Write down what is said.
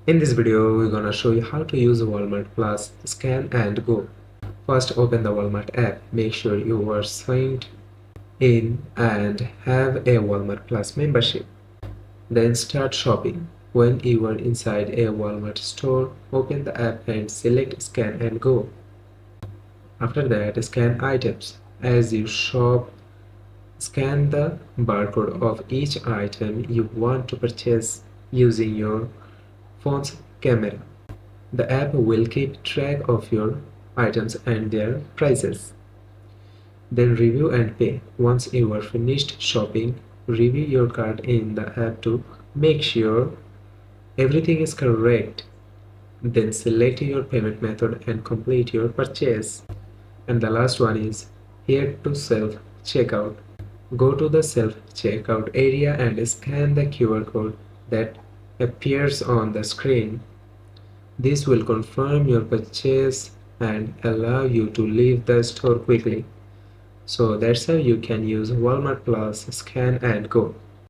In this video, we're gonna show you how to use Walmart Plus Scan and Go. First, open the Walmart app. Make sure you are signed in and have a Walmart Plus membership. Then start shopping. When you are inside a Walmart store, open the app and select Scan and Go. After that, scan items. As you shop, scan the barcode of each item you want to purchase using your phone's camera. The app will keep track of your items and their prices. Then review and pay. Once you are finished shopping, review your cart in the app to make sure everything is correct. Then select your payment method and complete your purchase. And the last one is here to self checkout. Go to the self checkout area and scan the QR code that appears on the screen. This will confirm your purchase and allow you to leave the store quickly. So that's how you can use Walmart Plus Scan and Go.